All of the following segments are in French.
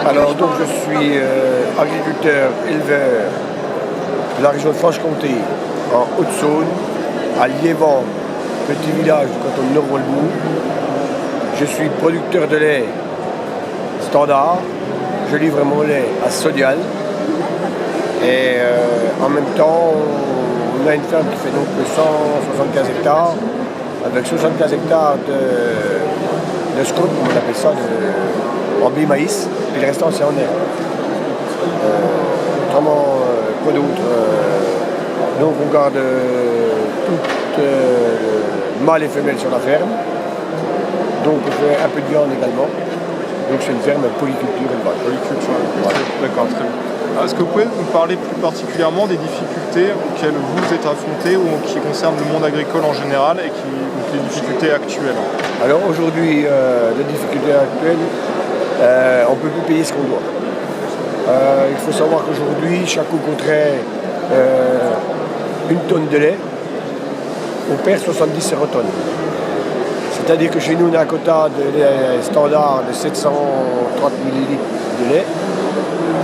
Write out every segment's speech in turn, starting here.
Alors donc je suis agriculteur, éleveur de la région de Franche-Comté, en Haute-Saône, à Liévent, petit village du canton de Nord-Volbourg. Je suis producteur de lait standard, je livre mon lait à Sodial. Et en même temps, on a une ferme qui fait donc 175 hectares, avec 75 hectares de scope, on appelle ça, en blé maïs, et le restant c'est en herbe. Quoi d'autre donc on garde toutes mâles et femelles sur la ferme. Donc on fait un peu de viande également. Donc c'est une ferme polyculture élevage. Polyculture, d'accord, très bien. Est-ce que vous pouvez nous parler plus particulièrement des difficultés auxquelles vous êtes affrontés ou qui concernent le monde agricole en général et donc les difficultés actuelles? Alors aujourd'hui, les difficultés actuelles, on ne peut plus payer ce qu'on doit. Il faut savoir qu'aujourd'hui, chaque coup qu'on traite une tonne de lait, on perd 70 tonnes. C'est-à-dire que chez nous, on a un quota de lait standard de 730 ml de lait.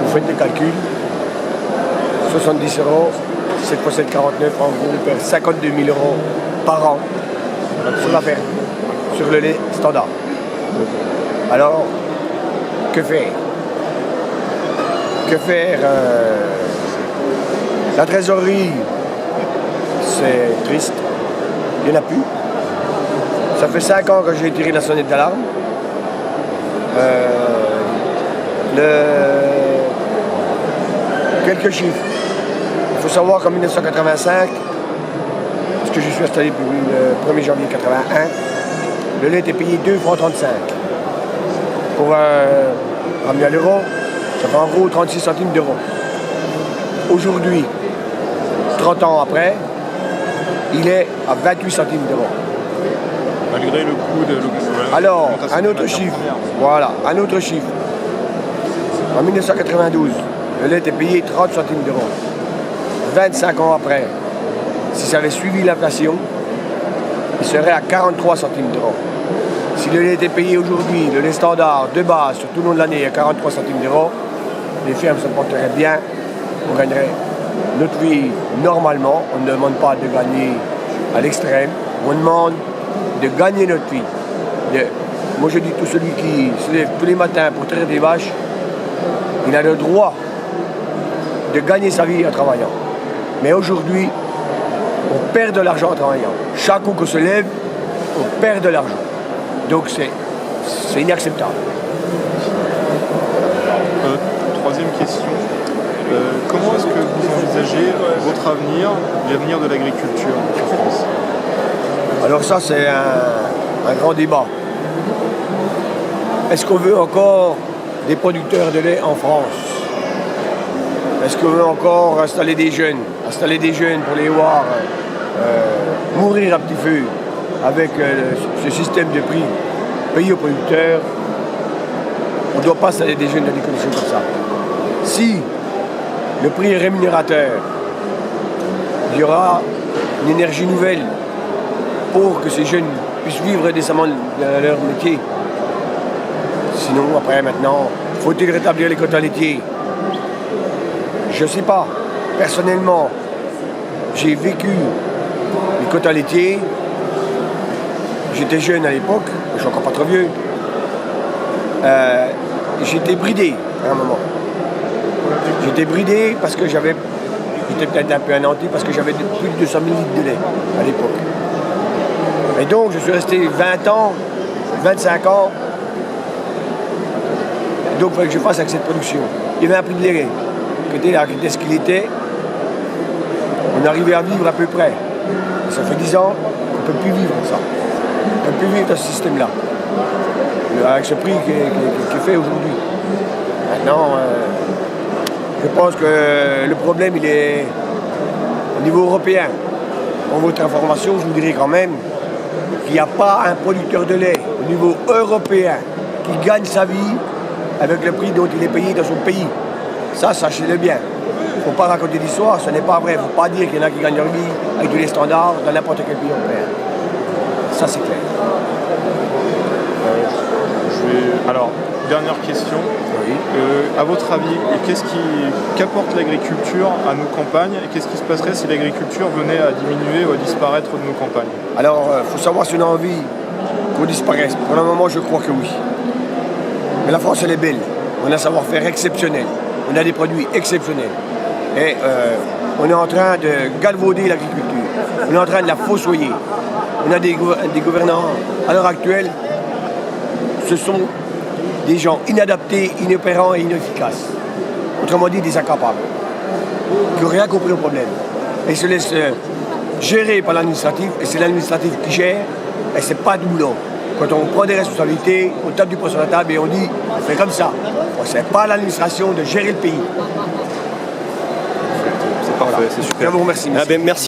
Vous faites des calculs, 70 €, 7 x 7, 49, en gros, on perd 52 000 € par an sur la ferme, sur le lait standard. Alors, que faire? Que faire? La trésorerie, c'est triste, il n'y en a plus. Ça fait 5 ans que j'ai tiré la sonnette d'alarme. Quelques chiffres. Il faut savoir qu'en 1985, parce que je suis installé depuis le 1er janvier 1981, le lait était payé 2,35 francs. Pour ramener à l'euro, ça fait en gros 36 centimes d'euros. Aujourd'hui, 30 ans après, il est à 28 centimes d'euros. Malgré le coût de l'augmentation. Alors, un autre chiffre. Voilà, un autre chiffre. En 1992, le lait était payé 30 centimes d'euros. 25 ans après, si ça avait suivi l'inflation, il serait à 43 centimes d'euros. Si le lait était payé aujourd'hui, le lait standard de base sur tout le long de l'année à 43 centimes d'euros, les fermes se porteraient bien, on gagnerait notre vie normalement. On ne demande pas de gagner à l'extrême, on demande de gagner notre vie. Moi je dis, tout celui qui se lève tous les matins pour traire des vaches, il a le droit de gagner sa vie en travaillant. Mais aujourd'hui, on perd de l'argent en travaillant. Chaque coup qu'on se lève, on perd de l'argent. Donc c'est inacceptable. Troisième question. Comment est-ce que vous envisagez votre avenir, l'avenir de l'agriculture en France? Alors ça, c'est un grand débat. Est-ce qu'on veut encore des producteurs de lait en France? Est-ce qu'on veut encore installer des jeunes pour les voir mourir à petit feu avec ce système de prix payé aux producteurs? On ne doit pas installer des jeunes dans des conditions comme ça. Si le prix est rémunérateur, il y aura une énergie nouvelle pour que ces jeunes puissent vivre décemment de leur métier. Sinon, après, maintenant, faut-il rétablir les quotas laitiers? Je ne sais pas. Personnellement, j'ai vécu les quotas laitiers. J'étais jeune à l'époque, je suis encore pas trop vieux. J'étais bridé à un moment. J'étais bridé parce que j'étais peut-être un peu anéanti parce que j'avais plus de 200 000 litres de lait à l'époque. Et donc je suis resté 20 ans, 25 ans. Donc il fallait que je fasse avec cette production. Il y avait un prix de lait qui était ce qu'il était. On arrivait à vivre à peu près. Et ça fait 10 ans qu'on ne peut plus vivre ça. On ne peut plus vivre dans ce système-là. Avec ce prix qui est fait aujourd'hui. Maintenant, je pense que le problème, il est au niveau européen. Pour votre information, je vous dirais quand même qu'il n'y a pas un producteur de lait au niveau européen qui gagne sa vie avec le prix dont il est payé dans son pays. Ça, sachez-le bien. Il ne faut pas raconter d'histoire, ce n'est pas vrai. Il ne faut pas dire qu'il y en a qui gagnent leur vie avec du lait standard dans n'importe quel pays européen. Ça, c'est clair. Alors, dernière question. Oui. À votre avis, qu'apporte l'agriculture à nos campagnes et qu'est-ce qui se passerait si l'agriculture venait à diminuer ou à disparaître de nos campagnes? Alors, il faut savoir si on a envie qu'on disparaisse. Pour le moment, je crois que oui. Mais la France, elle est belle. On a un savoir-faire exceptionnel. On a des produits exceptionnels. Et on est en train de galvauder l'agriculture. On est en train de la fossoyer. On a des gouvernants, à l'heure actuelle, ce sont des gens inadaptés, inopérants et inefficaces. Autrement dit, des incapables, qui n'ont rien compris au problème. Et se laissent gérer par l'administratif, et c'est l'administratif qui gère, et c'est pas de boulot. Quand on prend des responsabilités, on tape du poing sur la table et on dit, on fait comme ça. C'est pas à l'administration de gérer le pays. C'est parfait, c'est super. Je vous remercie. Ah ben, merci.